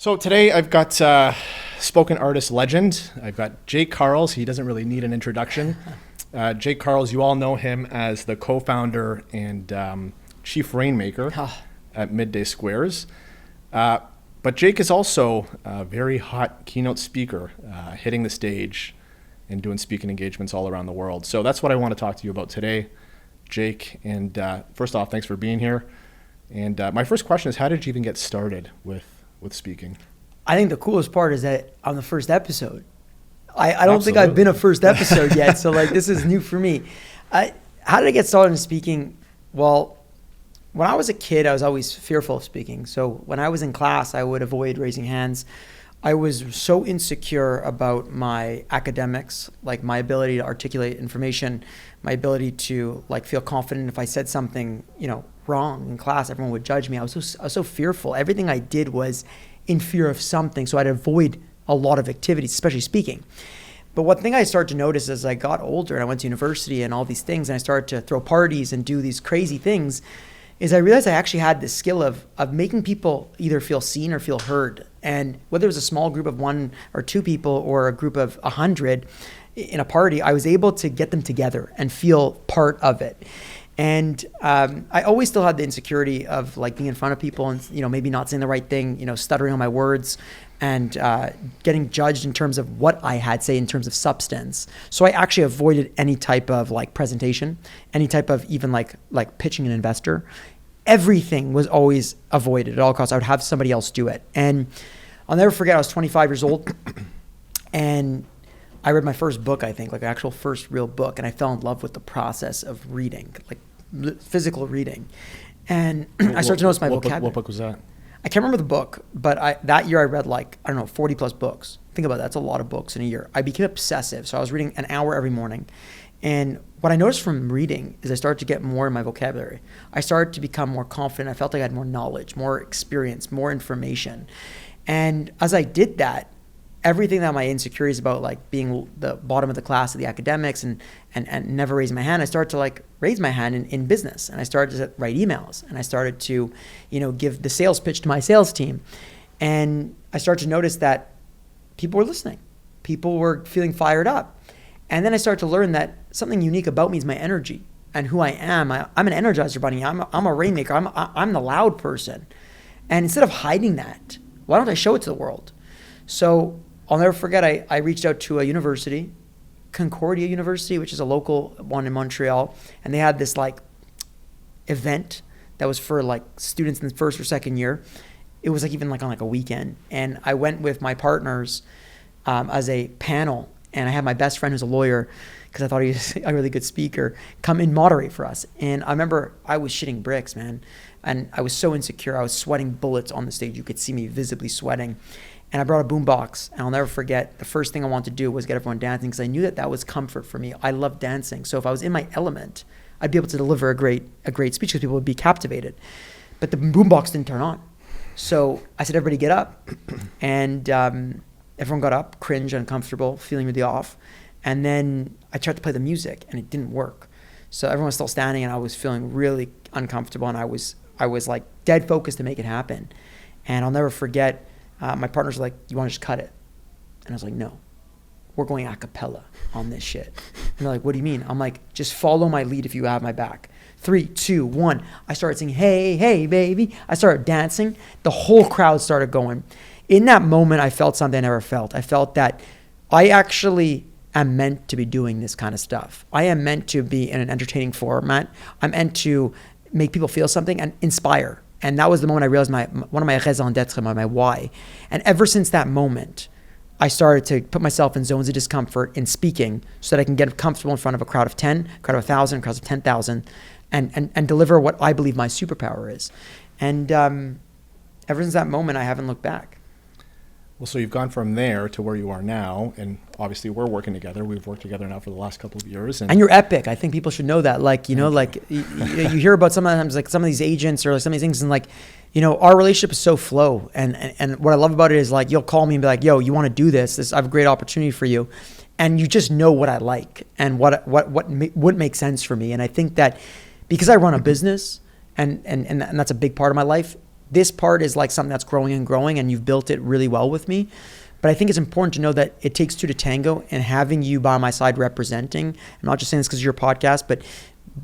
So today I've got spoken artist legend. I've got Jake Karls. He doesn't really need an introduction. Jake Karls, you all know him as the co-founder and chief rainmaker at Midday Squares. But Jake is also a very hot keynote speaker, hitting the stage and doing speaking engagements all around the world. So that's what I want to talk to you about today, Jake. And first off, thanks for being here. And my first question is, how did you even get started with speaking? I think the coolest part is that on the first episode, I don't think I've been a first episode yet. So like, this is new for me. How did I get started in speaking? Well, when I was a kid, I was always fearful of speaking. So when I was in class, I would avoid raising hands. I was so insecure about my academics, like my ability to articulate information, my ability to like feel confident if I said something, wrong in class, everyone would judge me. I was so fearful. Everything I did was in fear of something. So I'd avoid a lot of activities, especially speaking. But one thing I started to notice as I got older and I went to university and all these things, and I started to throw parties and do these crazy things, is I realized I actually had this skill of making people either feel seen or feel heard. And whether it was a small group of 1 or 2 people or a group of 100 in a party, I was able to get them together and feel part of it. And I always still had the insecurity of like being in front of people and maybe not saying the right thing, stuttering on my words, and getting judged in terms of what I had say in terms of substance. So I actually avoided any type of like presentation, any type of even like pitching an investor. Everything was always avoided at all costs. I would have somebody else do it. And I'll never forget, I was 25 years old and I read my first book, I think, like an actual first real book, and I fell in love with the process of reading, like physical reading. And I started to notice my vocabulary. What book was that? I can't remember the book, but that year I read 40 plus books. Think about that. That's a lot of books in a year. I became obsessive. So I was reading an hour every morning. And what I noticed from reading is I started to get more in my vocabulary. I started to become more confident. I felt like I had more knowledge, more experience, more information. And as I did that, everything that my insecurities about like being the bottom of the class of the academics and never raising my hand, I started to like raise my hand in business, and I started to write emails, and I started to, give the sales pitch to my sales team. And I started to notice that people were listening. People were feeling fired up. And then I started to learn that something unique about me is my energy and who I am. I'm an energizer bunny. I'm a rainmaker. I'm the loud person. And instead of hiding that, why don't I show it to the world? So I'll never forget, I reached out to a university, Concordia University, which is a local one in Montreal, and they had this like event that was for like students in the first or second year. It was like even like on like a weekend, and I went with my partners as a panel, and I had my best friend who's a lawyer, because I thought he was a really good speaker, come and moderate for us. And I remember I was shitting bricks, man, and I was so insecure. I was sweating bullets on the stage. You could see me visibly sweating. And I brought a boombox, and I'll never forget, the first thing I wanted to do was get everyone dancing, because I knew that was comfort for me. I love dancing. So if I was in my element, I'd be able to deliver a great speech, because people would be captivated. But the boombox didn't turn on. So I said, everybody get up. And everyone got up, cringe, uncomfortable, feeling really off. And then I tried to play the music, and it didn't work. So everyone was still standing, and I was feeling really uncomfortable, and I was like dead focused to make it happen. And I'll never forget, my partners were like, you want to just cut it? And I was like, no, we're going a cappella on this shit. And they're like, what do you mean? I'm like, just follow my lead if you have my back. 3, 2, 1. I started singing, hey, hey, baby. I started dancing. The whole crowd started going. In that moment, I felt something I never felt. I felt that I actually am meant to be doing this kind of stuff. I am meant to be in an entertaining format. I'm meant to make people feel something and inspire. And that was the moment I realized one of my raison d'etre, my why. And ever since that moment, I started to put myself in zones of discomfort in speaking, so that I can get comfortable in front of a crowd of 10, a crowd of 1,000, a crowd of 10,000, and deliver what I believe my superpower is. And ever since that moment, I haven't looked back. Well, so you've gone from there to where you are now, and obviously we're working together. We've worked together now for the last couple of years. And you're epic. I think people should know that. Like, you hear about sometimes like some of these agents or like some of these things, and like, our relationship is so flow. And what I love about it is like, you'll call me and be like, yo, you want to do this? I have a great opportunity for you. And you just know what I like and what would make sense for me. And I think that because I run a business and that's a big part of my life, this part is like something that's growing and growing, and you've built it really well with me. But I think it's important to know that it takes two to tango, and having you by my side representing, I'm not just saying this because of your podcast, but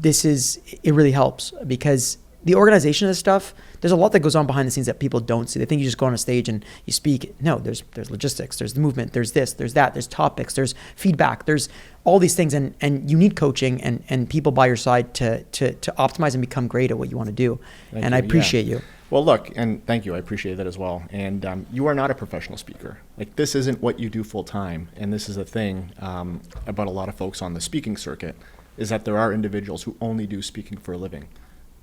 it really helps, because the organization of this stuff, there's a lot that goes on behind the scenes that people don't see. They think you just go on a stage and you speak. No, there's logistics, there's the movement, there's this, there's that, there's topics, there's feedback, there's all these things, and you need coaching and people by your side to optimize and become great at what you want to do. Thank and you. I appreciate you. Well, look, and thank you. I appreciate that as well. And you are not a professional speaker. Like, this isn't what you do full time. And this is the thing about a lot of folks on the speaking circuit, is that there are individuals who only do speaking for a living.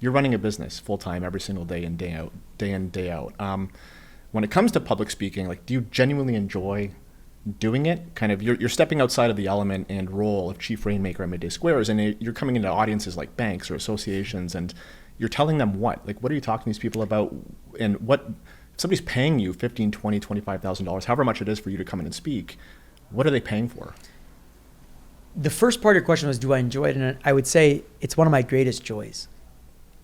You're running a business full time every single day in, day out. When it comes to public speaking, like, do you genuinely enjoy doing it? Kind of, you're stepping outside of the element and role of chief rainmaker at Midday Squares, and you're coming into audiences like banks or associations, and you're telling them what? Like, what are you talking to these people about? And what, if somebody's paying you $15,000, $20,000, $25,000, however much it is for you to come in and speak, what are they paying for? The first part of your question was, do I enjoy it? And I would say it's one of my greatest joys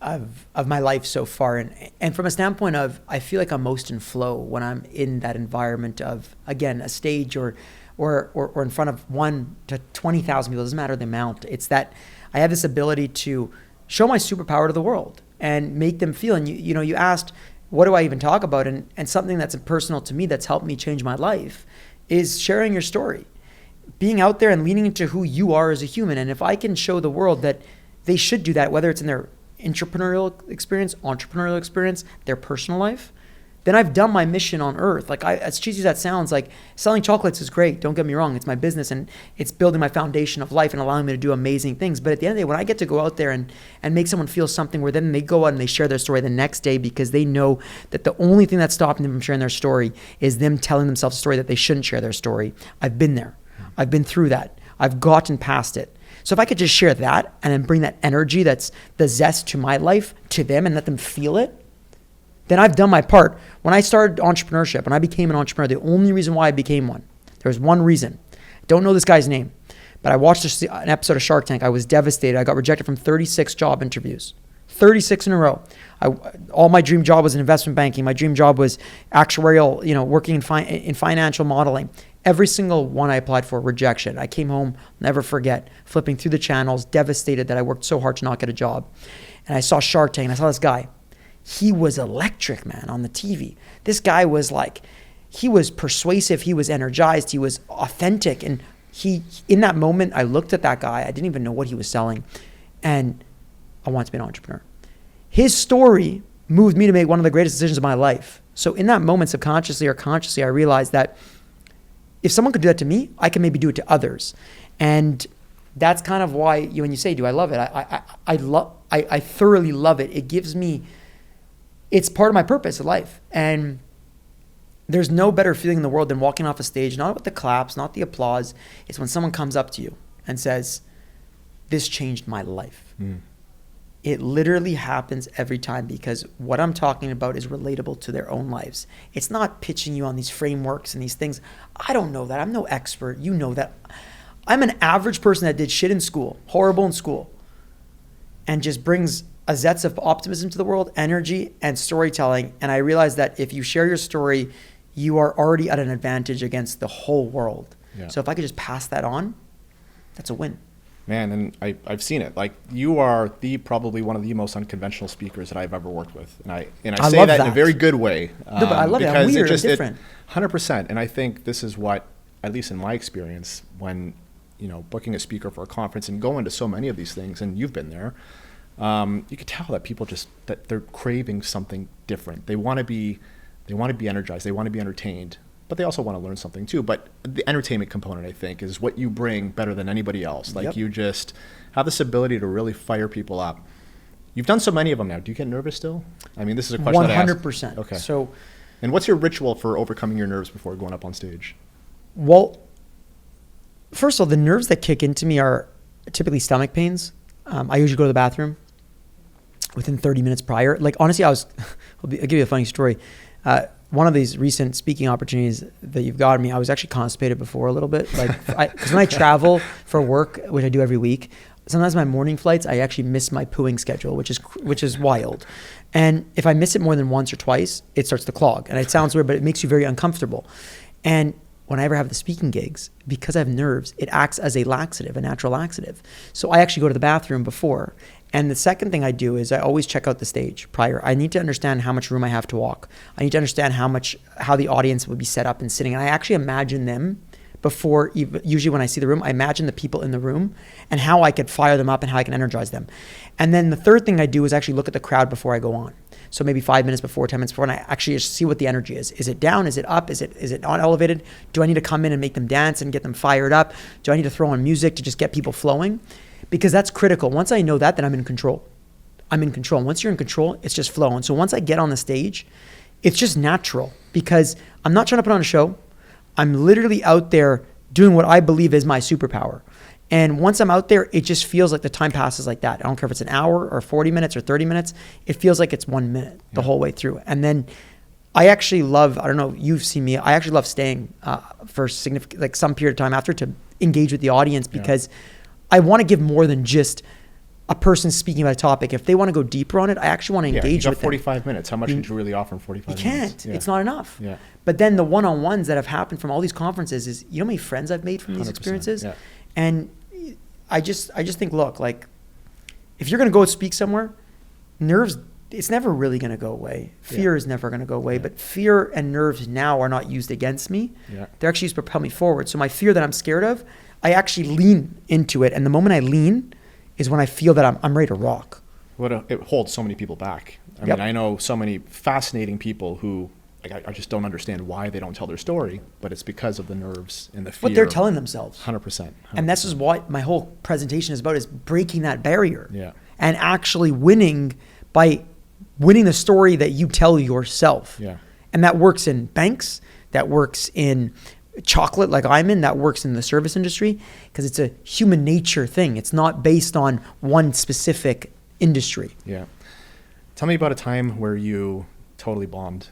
of my life so far. And from a standpoint of, I feel like I'm most in flow when I'm in that environment of, again, a stage or in front of 1 to 20,000 people. It doesn't matter the amount. It's that I have this ability to show my superpower to the world and make them feel. And you asked, what do I even talk about? And something that's personal to me that's helped me change my life is sharing your story, being out there and leaning into who you are as a human. And if I can show the world that they should do that, whether it's in their entrepreneurial experience, their personal life, then I've done my mission on earth. Like, as cheesy as that sounds, like, selling chocolates is great. Don't get me wrong. It's my business, and it's building my foundation of life and allowing me to do amazing things. But at the end of the day, when I get to go out there and make someone feel something, where then they go out and they share their story the next day, because they know that the only thing that's stopping them from sharing their story is them telling themselves a story that they shouldn't share their story. I've been there. I've been through that. I've gotten past it. So if I could just share that and then bring that energy, that's the zest to my life, to them, and let them feel it, then I've done my part. When I started entrepreneurship, when I became an entrepreneur, the only reason why I became one, there was one reason. I don't know this guy's name, but I watched an episode of Shark Tank. I was devastated. I got rejected from 36 job interviews, 36 in a row. All my dream job was in investment banking. My dream job was actuarial, working in financial modeling. Every single one I applied for, rejection. I came home, never forget, flipping through the channels, devastated that I worked so hard to not get a job. And I saw Shark Tank, and I saw this guy. He was electric, man, on the TV. This guy was he was persuasive, he was energized, he was authentic. And in that moment, I looked at that guy. I didn't even know what he was selling. And I wanted to be an entrepreneur. His story moved me to make one of the greatest decisions of my life. So in that moment, subconsciously or consciously, I realized that if someone could do that to me, I can maybe do it to others. And that's kind of why when you say, do I love it? I thoroughly love it. It gives me, it's part of my purpose of life. And there's no better feeling in the world than walking off a stage, not with the claps, not the applause. It's when someone comes up to you and says, this changed my life. It literally happens every time, because what I'm talking about is relatable to their own lives. It's not pitching you on these frameworks and these things. I don't know that. I'm no expert. You know that. I'm an average person that did shit in school, horrible in school, and just brings a zest of optimism to the world, energy, and storytelling. And I realized that if you share your story, you are already at an advantage against the whole world. Yeah. So if I could just pass that on, that's a win. Man, and I've seen it. Like, you are probably one of the most unconventional speakers that I've ever worked with, and I say that in a very good way. No, but I love it. I'm weird. I'm different. 100%. And I think this is what, at least in my experience, when booking a speaker for a conference and going to so many of these things, and you've been there, you could tell that people that they're craving something different. They want to be energized. They want to be entertained. But they also want to learn something too. But the entertainment component, I think, is what you bring better than anybody else. Like, you just have this ability to really fire people up. You've done so many of them now. Do you get nervous still? I mean, this is a question 100%. Okay. So, and what's your ritual for overcoming your nerves before going up on stage? Well, first of all, the nerves that kick into me are typically stomach pains. I usually go to the bathroom within 30 minutes prior. Like, honestly, I'll give you a funny story. One of these recent speaking opportunities that you've gotten me, I was actually constipated before a little bit. Like, because when I travel for work, which I do every week, sometimes my morning flights, I actually miss my pooing schedule, which is wild. And if I miss it more than once or twice, it starts to clog. And it sounds weird, but it makes you very uncomfortable. And when I ever have the speaking gigs, because I have nerves, it acts as a laxative, a natural laxative. So I actually go to the bathroom before. And the second thing I do is I always check out the stage prior. I need to understand how much room I have to walk. I need to understand how the audience would be set up and sitting. And I actually imagine them before, usually when I see the room, I imagine the people in the room and how I could fire them up and how I can energize them. And then the third thing I do is actually look at the crowd before I go on. So maybe 5 minutes before, 10 minutes before, and I actually just see what the energy is. Is it down? Is it up? Is it not elevated? Do I need to come in and make them dance and get them fired up? Do I need to throw on music to just get people flowing? Because that's critical. Once I know that, then I'm in control. I'm in control. And once you're in control, it's just flow. And so once I get on the stage, it's just natural because I'm not trying to put on a show. I'm literally out there doing what I believe is my superpower. And once I'm out there, it just feels like the time passes like that. I don't care if it's an hour or 40 minutes or 30 minutes. It feels like it's 1 minute the whole way through. And then I actually love, I don't know, you've seen me, I actually love staying for significant, like some period of time after to engage with the audience because I want to give more than just a person speaking about a topic. If they want to go deeper on it, I actually want to engage with them. 45 minutes. How much could you really offer in 45 minutes? You can't. It's not enough. Yeah. But then the one-on-ones that have happened from all these conferences is, you know how many friends I've made from these experiences? Yeah. And I just think, look, like, if you're going to go speak somewhere, nerves, it's never really going to go away. Fear is never going to go away. But fear and nerves now are not used against me. Yeah. They're actually used to propel me forward. So my fear that I'm scared of, I actually lean into it. And the moment I lean is when I feel that I'm ready to rock. It holds so many people back. I mean, I know so many fascinating people who, like, I just don't understand why they don't tell their story, but it's because of the nerves and the fear. What they're telling themselves. 100%. And this is what my whole presentation is about, is breaking that barrier. Yeah. And actually winning by winning the story that you tell yourself. Yeah. And that works in banks, that works in chocolate like I'm in, that works in the service industry, because it's a human nature thing. It's not based on one specific industry. Yeah. Tell me about a time where you totally bombed.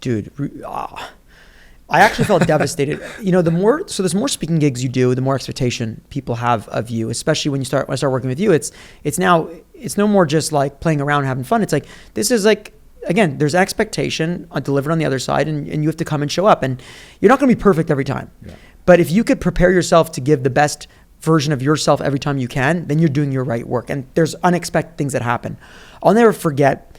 Dude, I actually felt devastated. You know, there's more speaking gigs you do, the more expectation people have of you, especially when I start working with you. It's no more just like playing around and having fun. It's like, this is like, again, there's expectation delivered on the other side, and you have to come and show up. And you're not going to be perfect every time. Yeah. But if you could prepare yourself to give the best version of yourself every time you can, then you're doing your right work. And there's unexpected things that happen. I'll never forget,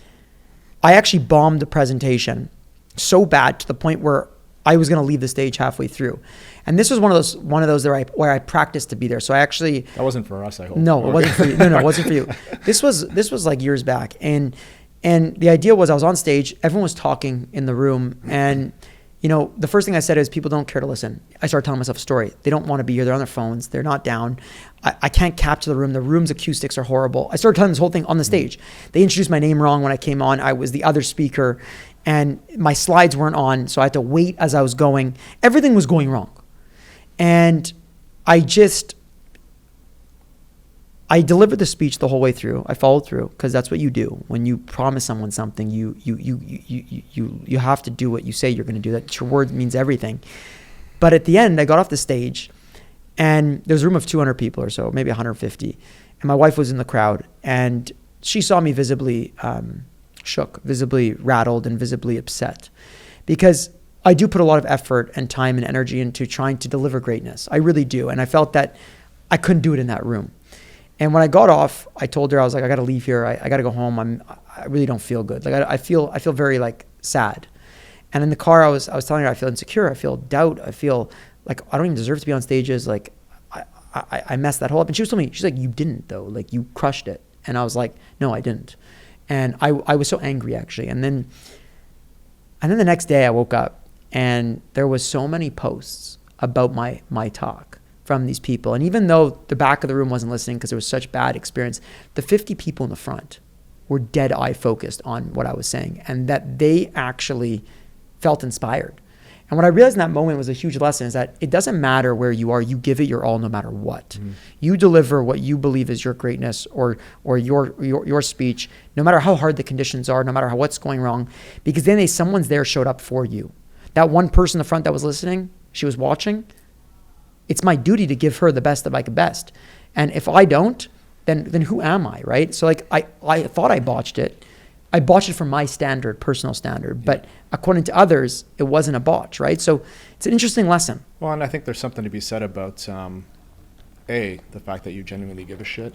I actually bombed the presentation so bad to the point where I was going to leave the stage halfway through. And this was one of those where I practiced to be there. So I actually... That wasn't for us, I hope. No, it wasn't for you. No, it wasn't for you. This was like years back. And the idea was, I was on stage, everyone was talking in the room, and you know, the first thing I said is, people don't care to listen. I started telling myself a story. They don't want to be here. They're on their phones. They're not down. I can't capture the room. The room's acoustics are horrible. I started telling this whole thing on the stage. They introduced my name wrong when I came on. I was the other speaker, and my slides weren't on, so I had to wait as I was going. Everything was going wrong. And I delivered the speech the whole way through. I followed through, because that's what you do. When you promise someone something, you have to do what you say you're going to do. That your word means everything. But at the end, I got off the stage, and there was a room of 200 people or so, maybe 150. And my wife was in the crowd, and she saw me visibly shook, visibly rattled, and visibly upset, because I do put a lot of effort and time and energy into trying to deliver greatness. I really do. And I felt that I couldn't do it in that room. And when I got off, I told her, I was like, I got to leave here. I got to go home. I really don't feel good. Like I feel very like sad. And in the car, I was telling her, I feel insecure. I feel doubt. I feel like I don't even deserve to be on stages. Like I messed that whole up. And she was telling me, she's like, you didn't though. Like you crushed it. And I was like, no, I didn't. And I was so angry actually. And then the next day I woke up, and there was so many posts about my talk from these people. And even though the back of the room wasn't listening because there was such bad experience, the 50 people in the front were dead eye focused on what I was saying, and that they actually felt inspired. And what I realized in that moment was a huge lesson, is that it doesn't matter where you are, you give it your all no matter what. Mm-hmm. You deliver what you believe is your greatness or your speech, no matter how hard the conditions are, no matter what's going wrong, because then someone's there showed up for you. That one person in the front that was listening, she was watching, it's my duty to give her the best of my best. And if I don't, then who am I, right? So like I thought I botched it. I botched it from my standard, personal standard, but according to others, it wasn't a botch, right? So it's an interesting lesson. Well, and I think there's something to be said about, the fact that you genuinely give a shit.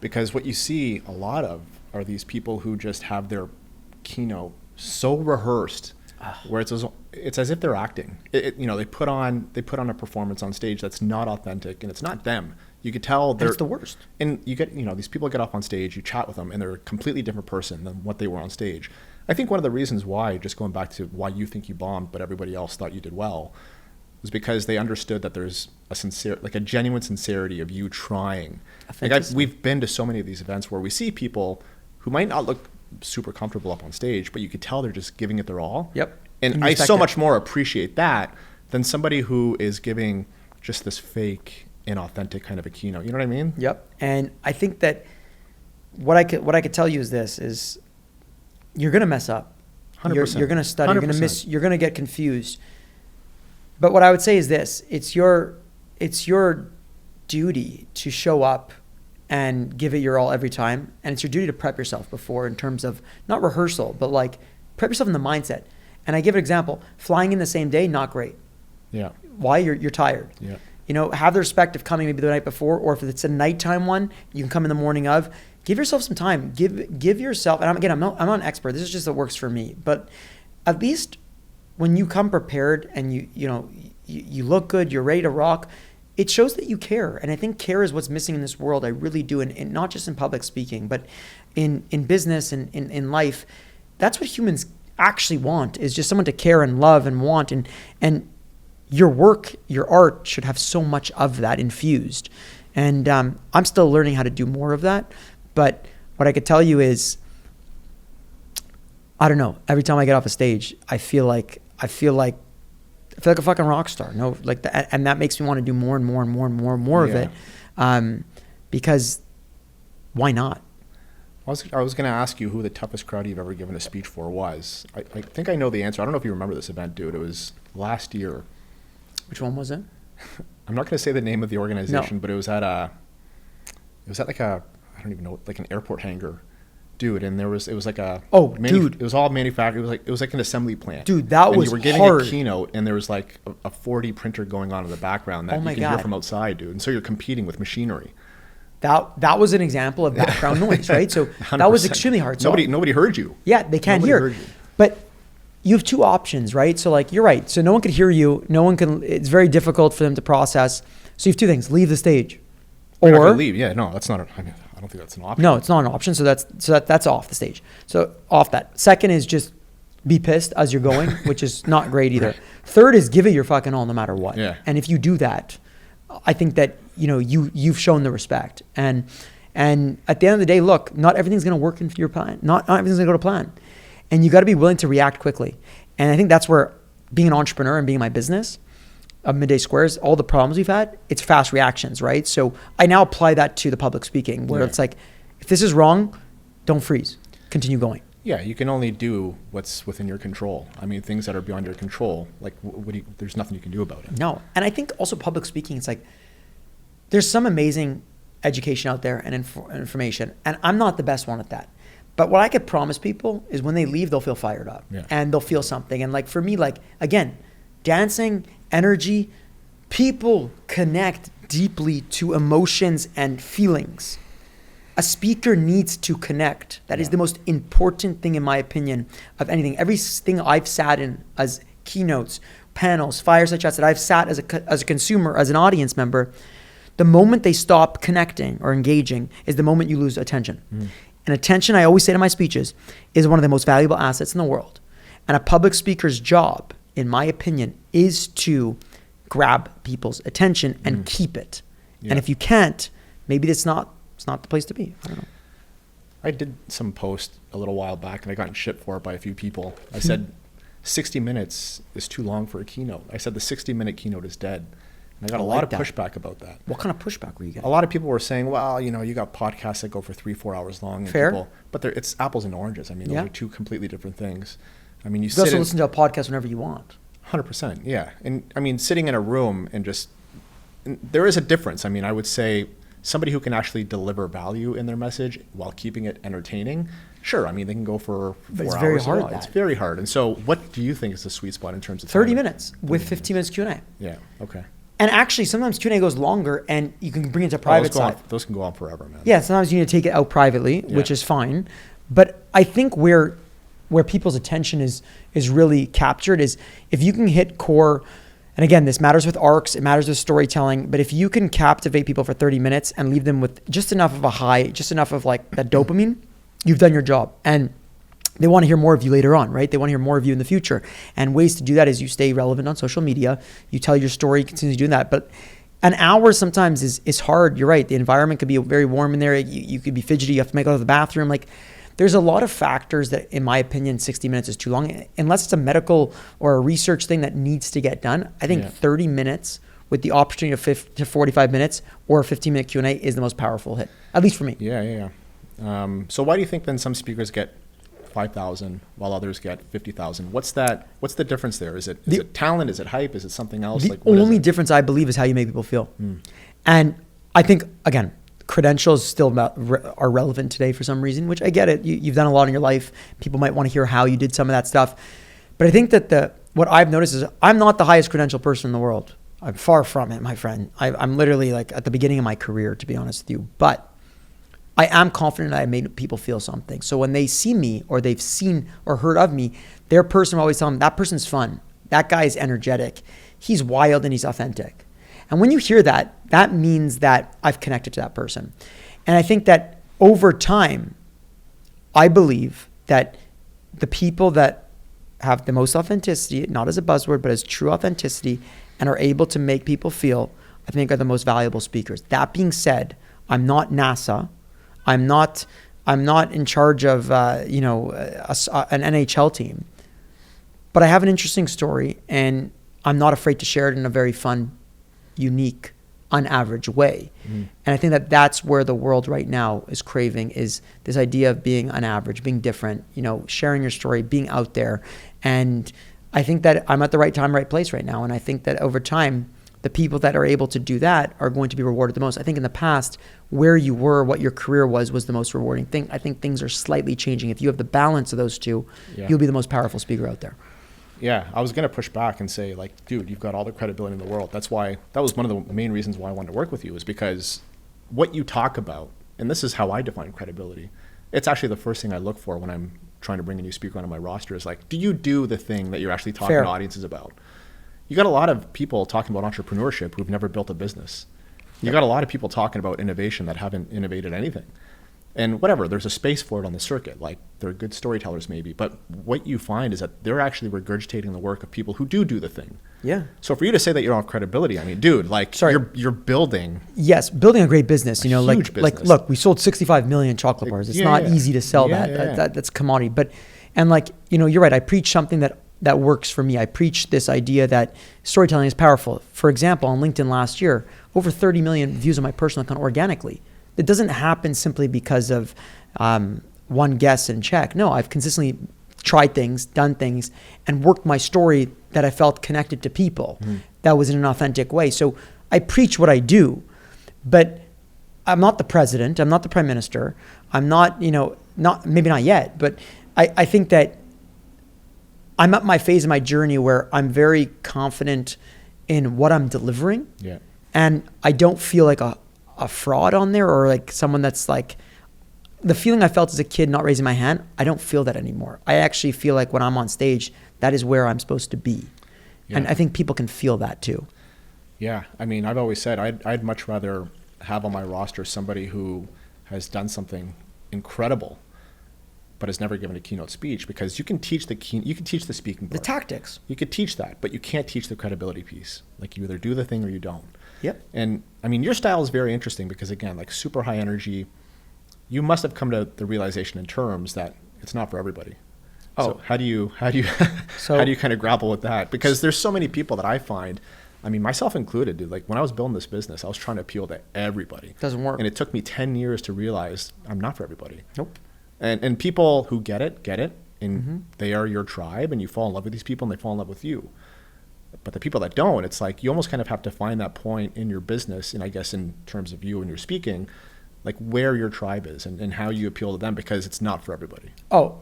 Because what you see a lot of are these people who just have their keynote so rehearsed, where it's as if they're acting. They put on a performance on stage that's not authentic, and it's not them. You could tell they're It's the worst. And you get, these people get off on stage, you chat with them, and they're a completely different person than what they were on stage. I think one of the reasons why, just going back to why you think you bombed, but everybody else thought you did well, was because they understood that there's a genuine sincerity of you trying. We've been to so many of these events where we see people who might not look super comfortable up on stage, but you could tell they're just giving it their all. Yep. And I so much more appreciate that than somebody who is giving just this fake, inauthentic kind of a keynote. You know what I mean? Yep. And I think that what I could tell you is you're gonna mess up. 100%. You're gonna stutter. 100%. You're gonna miss. You're gonna get confused. But what I would say is this: it's your duty to show up and give it your all every time, and it's your duty to prep yourself before, in terms of not rehearsal, but like prep yourself in the mindset. And I give an example: flying in the same day, not great. Yeah. Why? You're tired. Yeah. Have the respect of coming maybe the night before, or if it's a nighttime one, you can come in the morning of. Give yourself some time. Give yourself. And I'm not an expert. This is just what works for me. But at least when you come prepared and you look good, you're ready to rock, it shows that you care. And I think care is what's missing in this world. I really do, and not just in public speaking, but in business and in life. That's what humans actually want, is just someone to care and love and want. And your work, your art should have so much of that infused. And I'm still learning how to do more of that. But what I could tell you is, I don't know, every time I get off a stage, I feel like a fucking rock star. And that makes me want to do more and more and more and more and more of it. Because why not? I was going to ask you who the toughest crowd you've ever given a speech for was. I think I know the answer. I don't know if you remember this event, dude. It was last year. Which one was it? I'm not going to say the name of the organization, No. but it was at like I don't even know, like an airport hangar, dude. And it was like a dude, it was all manufactured. It was like an assembly plant, dude. That and was you were giving hard. a keynote, and there was like a 4D printer going on in the background that you can hear from outside, dude. And so you're competing with machinery. That was an example of background noise, right? So 100%. That was extremely hard. So nobody heard you. Yeah, they can't hear. But you have two options, right? So like, you're right. So no one could hear you. It's very difficult for them to process. So you have two things: leave the stage, or leave. Yeah, no, that's not. I don't think that's an option. No, it's not an option. So that's off the stage. So off that. Second is just be pissed as you're going, which is not great either. Right. Third is give it your fucking all, no matter what. Yeah. And if you do that, I think that you've shown the respect. And at the end of the day, look, not everything's going to work into your plan. Not everything's going to go to plan. And you got to be willing to react quickly. And I think that's where being an entrepreneur and being my business of Midday Squares, all the problems we've had, it's fast reactions, right? So I now apply that to the public speaking, where it's like, if this is wrong, don't freeze. Continue going. Yeah, you can only do what's within your control. I mean, things that are beyond your control, like there's nothing you can do about it. No. And I think also public speaking, it's like, there's some amazing education out there and information, and I'm not the best one at that. But what I could promise people is when they leave, they'll feel fired up and they'll feel something. And like for me, like, again, dancing, energy, people connect deeply to emotions and feelings. A speaker needs to connect. That is the most important thing, in my opinion, of anything. Everything I've sat in as keynotes, panels, fireside chats that I've sat as a consumer, as an audience member, the moment they stop connecting or engaging is the moment you lose attention. And attention, I always say to my speeches, is one of the most valuable assets in the world. And a public speaker's job, in my opinion, is to grab people's attention and keep it. Yeah. And if you can't, maybe it's not the place to be. I don't know. I did some post a little while back, and I got in shit for it by a few people. I said 60 minutes is too long for a keynote. I said the 60-minute keynote is dead. And I got a lot of pushback about that. What kind of pushback were you getting? A lot of people were saying, well, you got podcasts that go for 3-4 hours long. And Fair. But it's apples and oranges. I mean, those are two completely different things. I mean, you also listen to a podcast whenever you want. 100%, yeah. And I mean, sitting in a room and there is a difference. I mean, I would say somebody who can actually deliver value in their message while keeping it entertaining, sure, I mean, they can go for 4 But it's hours. very hard, It's that. very hard. And so what do you think is the sweet spot in terms of 30 time? minutes with 15 minutes Q&A. Yeah, okay. And actually, sometimes Q&A goes longer, and you can bring it to private side. Those can go on forever, man. Yeah, sometimes you need to take it out privately, which Yeah. is fine. But I think where people's attention is really captured is if you can hit core, and again, this matters with arcs, it matters with storytelling, but if you can captivate people for 30 minutes and leave them with just enough of a high, just enough of like that dopamine, you've done your job. And they want to hear more of you later on, right? They want to hear more of you in the future. And ways to do that is you stay relevant on social media, you tell your story, you continue doing that. But an hour sometimes is hard. You're right. The environment could be very warm in there. You could be fidgety. You have to make it out of the bathroom. Like, there's a lot of factors that, in my opinion, 60 minutes is too long. Unless it's a medical or a research thing that needs to get done, I think 30 minutes with the opportunity to 45 minutes or a 15-minute Q&A is the most powerful hit, at least for me. Yeah. So why do you think then some speakers get 5,000 while others get 50,000? What's the difference there? Is it talent? Is it hype? Is it something else? The only difference, I believe, is how you make people feel. And I think, again, credentials still are relevant today for some reason, which I get it. You've done a lot in your life. People might want to hear how you did some of that stuff. But I think that what I've noticed is I'm not the highest credentialed person in the world. I'm far from it, my friend. I'm literally like at the beginning of my career, to be honest with you. But I am confident that I made people feel something. So when they see me or they've seen or heard of me, their person will always tell them, that person's fun. That guy is energetic. He's wild and he's authentic. And when you hear that, that means that I've connected to that person. And I think that over time, I believe that the people that have the most authenticity, not as a buzzword, but as true authenticity, and are able to make people feel, I think are the most valuable speakers. That being said, I'm not NASA. I'm not in charge of an NHL team, but I have an interesting story, and I'm not afraid to share it in a very fun, unique, unaverage way. And I think that that's where the world right now is craving, is this idea of being unaverage, being different, sharing your story, being out there. And I think that I'm at the right time, right place right now. And I think that over time, the people that are able to do that are going to be rewarded the most. I think in the past, where you were, what your career was the most rewarding thing. I think things are slightly changing. If you have the balance of those two, you'll be the most powerful speaker out there. Yeah, I was going to push back and say, like, dude, you've got all the credibility in the world. That was one of the main reasons why I wanted to work with you, is because what you talk about, and this is how I define credibility, it's actually the first thing I look for when I'm trying to bring a new speaker onto my roster, is like, do you do the thing that you're actually talking to audiences about? You got a lot of people talking about entrepreneurship who've never built a business. You got a lot of people talking about innovation that haven't innovated anything. And whatever, there's a space for it on the circuit. Like, they're good storytellers maybe, but what you find is that they're actually regurgitating the work of people who do the thing. Yeah. So for you to say that you don't have credibility, I mean, dude, like, you're building. Yes, building a great business. Huge business. Like, look, we sold 65 million chocolate bars. It's not easy to sell that. That's commodity. But, and like, you're right. I preach something that works for me. I preach this idea that storytelling is powerful. For example, on LinkedIn last year, over 30 million views on my personal account organically. It doesn't happen simply because of one guess and check. No, I've consistently tried things, done things, and worked my story that I felt connected to people. That was in an authentic way. So I preach what I do, but I'm not the president. I'm not the prime minister. I'm not, maybe not yet, but I think that I'm at my phase in my journey where I'm very confident in what I'm delivering. Yeah. And I don't feel like a fraud on there, or like someone that's like, the feeling I felt as a kid not raising my hand, I don't feel that anymore. I actually feel like when I'm on stage, that is where I'm supposed to be. Yeah. And I think people can feel that too. Yeah. I mean, I've always said I'd much rather have on my roster somebody who has done something incredible but has never given a keynote speech, because you can teach the speaking part. The tactics. You could teach that, but you can't teach the credibility piece. Like, you either do the thing or you don't. Yep. And I mean, your style is very interesting because, again, like, super high energy. You must have come to the realization in terms that it's not for everybody. Oh, so how do you kind of grapple with that? Because there's so many people that I find, I mean, myself included, dude, like, when I was building this business, I was trying to appeal to everybody. Doesn't work. And it took me 10 years to realize I'm not for everybody. Nope. And people who get it, and they are your tribe, and you fall in love with these people and they fall in love with you. But the people that don't, it's like you almost kind of have to find that point in your business, and I guess in terms of you and your speaking, like where your tribe is and how you appeal to them, because it's not for everybody. Oh,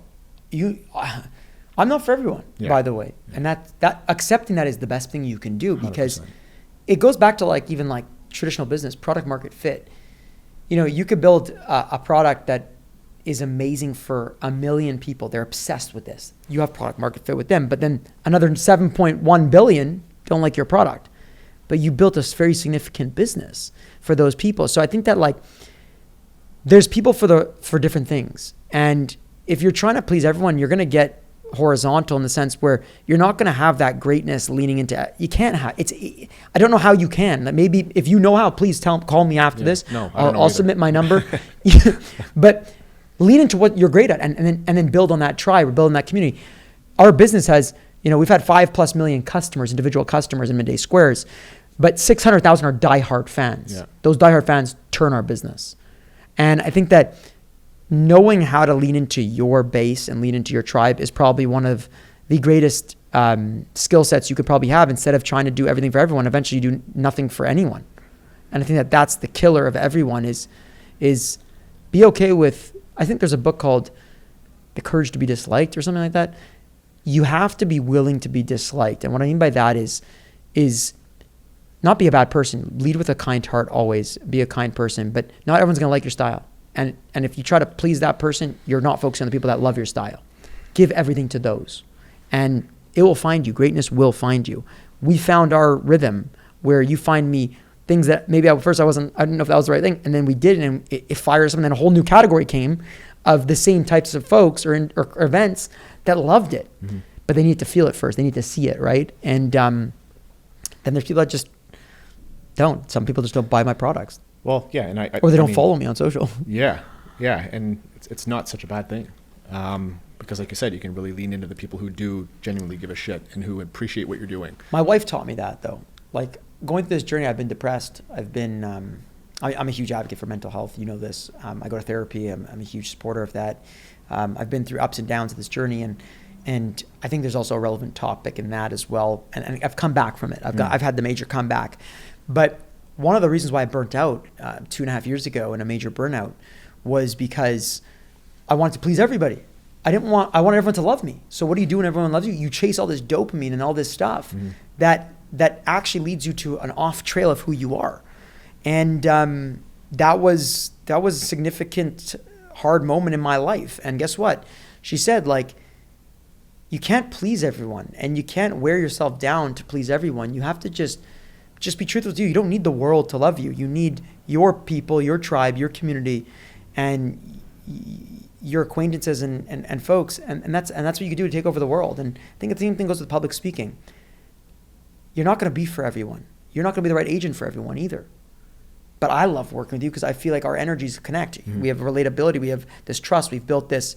I'm not for everyone, by the way. Yeah. And that accepting that is the best thing you can do, because 100%. it goes back to like even like traditional business, product market fit. You know, you could build a product that is amazing for 1 million people. They're obsessed with this. You have product market fit with them, but then another 7.1 billion don't like your product. But you built a very significant business for those people. So I think that like there's people for different things. And if you're trying to please everyone, you're going to get horizontal in the sense where you're not going to have that greatness leaning into, you can't have, I don't know how you can. Maybe if you know how, please call me after this. No, I don't know I'll either. submit my number. But lean into what you're great at and then build on that tribe or build on that community. Our business has, you know, we've had 5+ million customers, individual customers in Midday Squares, but 600,000 are diehard fans. Yeah. Those diehard fans turn our business. And I think that knowing how to lean into your base and lean into your tribe is probably one of the greatest skill sets you could probably have. Instead of trying to do everything for everyone, eventually you do nothing for anyone. And I think that that's the killer of everyone is be okay with, I think there's a book called The Courage to be Disliked or something like that. You have to be willing to be disliked. And what I mean by that is not be a bad person. Lead with a kind heart always. Be a kind person. But not everyone's going to like your style. And if you try to please that person, you're not focusing on the people that love your style. Give everything to those. And it will find you. Greatness will find you. We found our rhythm where you find me things that maybe at first I didn't know if that was the right thing. And then we did, and it fired something. Then a whole new category came of the same types of folks or events that loved it. Mm-hmm. But they need to feel it first. They need to see it, right? And then there's people that just don't. Some people just don't buy my products. Well, yeah, and or they don't follow me on social. Yeah, and it's not such a bad thing, because like you said, you can really lean into the people who do genuinely give a shit and who appreciate what you're doing. My wife taught me that though. Like going through this journey, I've been depressed. I've been, I'm a huge advocate for mental health. You know this. I go to therapy. I'm a huge supporter of that. I've been through ups and downs of this journey, and I think there's also a relevant topic in that as well. And I've come back from it. I've had the major comeback, but one of the reasons why I burnt out 2.5 years ago in a major burnout was because I wanted to please everybody. I wanted everyone to love me. So what do you do when everyone loves you? You chase all this dopamine and all this stuff that actually leads you to an off trail of who you are. And that was a significant hard moment in my life. And guess what? She said, like, you can't please everyone and you can't wear yourself down to please everyone. You have to just be truthful to you. You don't need the world to love you. You need your people, your tribe, your community, and your acquaintances and folks. And that's what you can do to take over the world. And I think the same thing goes with public speaking. You're not going to be for everyone. You're not going to be the right agent for everyone either. But I love working with you because I feel like our energies connect. Mm-hmm. We have relatability. We have this trust. We've built this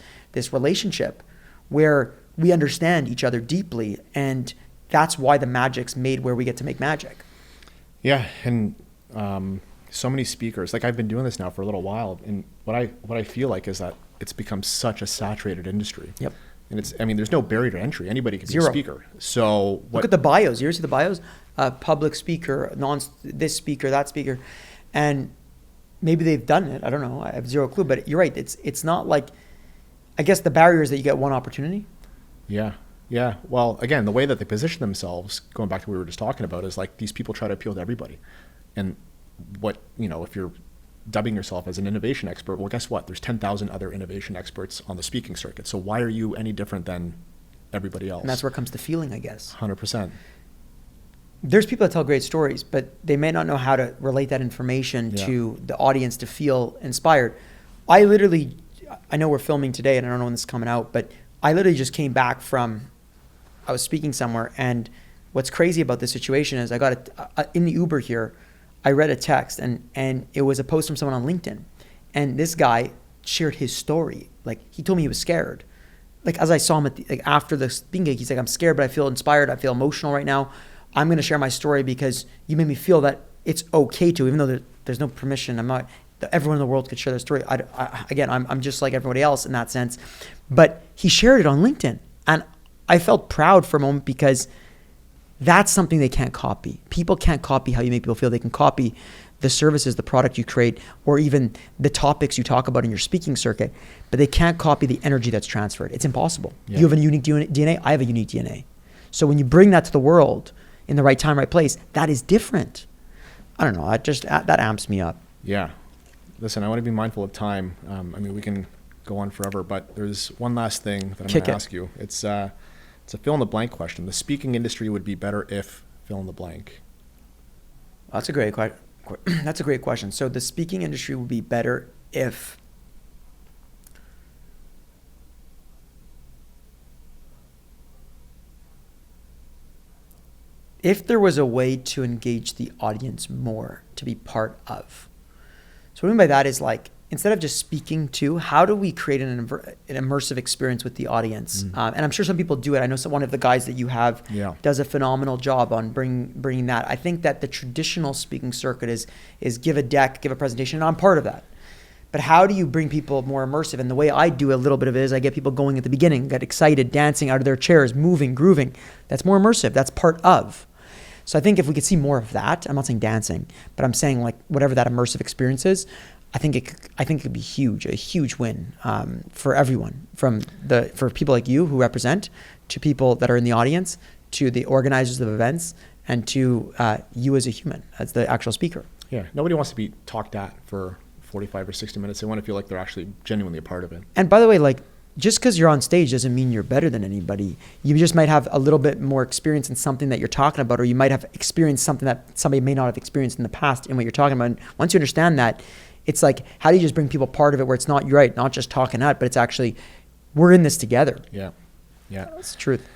relationship where we understand each other deeply. And that's why the magic's made where we get to make magic. Yeah, and so many speakers. Like I've been doing this now for a little while, and what I feel like is that it's become such a saturated industry. Yep. And there's no barrier to entry. Anybody can be a speaker. So look at the bios. You ever see the bios? Public speaker, this speaker, that speaker, and maybe they've done it. I don't know. I have zero clue. But you're right. It's not like. I guess the barrier is that you get one opportunity. Yeah. Yeah, well, again, the way that they position themselves, going back to what we were just talking about, is like these people try to appeal to everybody. And if you're dubbing yourself as an innovation expert, well, guess what? There's 10,000 other innovation experts on the speaking circuit. So why are you any different than everybody else? And that's where it comes to feeling, I guess. 100%. There's people that tell great stories, but they may not know how to relate that information to the audience to feel inspired. I know we're filming today, and I don't know when this is coming out, but I literally just came back from... I was speaking somewhere, and what's crazy about this situation is I got in the Uber here, I read a text, and it was a post from someone on LinkedIn, and this guy shared his story. Like, he told me he was scared. Like, as I saw him after the speaking gig, he's like, I'm scared, but I feel inspired. I feel emotional right now. I'm going to share my story because you made me feel that it's okay to, even though there's no permission. Everyone in the world could share their story. I'm just like everybody else in that sense. But he shared it on LinkedIn, and I felt proud for a moment because That's something they can't copy. People can't copy how you make people feel. They can copy the services, the product you create, or even the topics you talk about in your speaking circuit, but they can't copy the energy that's transferred. It's impossible. Yeah. You have a unique DNA. I have a unique DNA. So when you bring that to the world in the right time, right place, that is different. I don't know. That amps me up. Yeah. Listen, I want to be mindful of time. I mean, we can go on forever, but there's one last thing that I'm going to ask you. It's a fill in the blank question. The speaking industry would be better if fill in the blank. That's a great question. That's a great question. So the speaking industry would be better if there was a way to engage the audience more, to be part of. So what I mean by that is, like, instead of just speaking to, how do we create an immersive experience with the audience? And I'm sure some people do it. I know one of the guys that you have does a phenomenal job on bringing that. I think that the traditional speaking circuit is give a deck, give a presentation, and I'm part of that. But how do you bring people more immersive? And the way I do a little bit of it is I get people going at the beginning, get excited, dancing out of their chairs, moving, grooving. That's more immersive. That's part of. So I think if we could see more of that, I'm not saying dancing, but I'm saying, like, whatever that immersive experience is, I think it could be a huge win for everyone, for people like you who represent, to people that are in the audience, to the organizers of events, and to you as a human, as the actual speaker. Yeah, nobody wants to be talked at for 45 or 60 minutes. They want to feel like they're actually genuinely a part of it. And by the way, like, just because you're on stage doesn't mean you're better than anybody. You just might have a little bit more experience in something that you're talking about, or you might have experienced something that somebody may not have experienced in the past in what you're talking about. And once you understand that, it's like, how do you just bring people part of it where it's not, you're right, not just talking out, but it's actually, we're in this together. Yeah. That's the truth.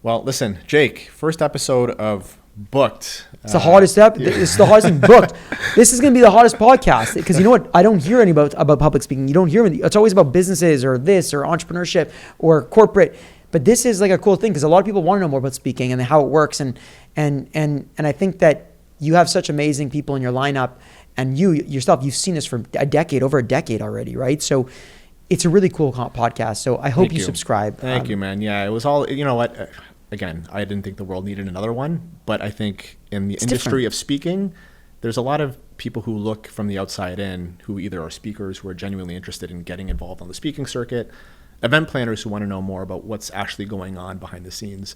Well, listen, Jake, first episode of Booked. It's the hottest It's the hottest thing, Booked. This is going to be the hottest podcast, because you know what? I don't hear any about public speaking. You don't hear any. It's always about businesses or this or entrepreneurship or corporate. But this is like a cool thing, because a lot of people want to know more about speaking and how it works. And I think that you have such amazing people in your lineup. And you yourself, you've seen this for over a decade already, right? So it's a really cool podcast. So I hope you subscribe. Thank you, man. Yeah, it was all, you know what? Again, I didn't think the world needed another one, but I think in the industry of speaking, there's a lot of people who look from the outside in, who either are speakers who are genuinely interested in getting involved on the speaking circuit, event planners who want to know more about what's actually going on behind the scenes.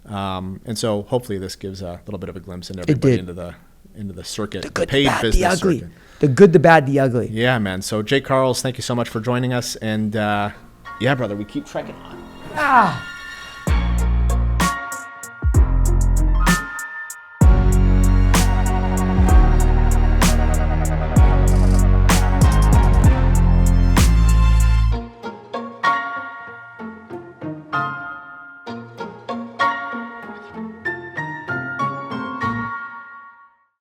And so hopefully this gives a little bit of a glimpse into everybody into the circuit, the good, paid the bad, business the ugly. circuit. The good, the bad, the ugly. Yeah, man. So Jake Karls, thank you so much for joining us. And yeah, brother, we keep trekking on.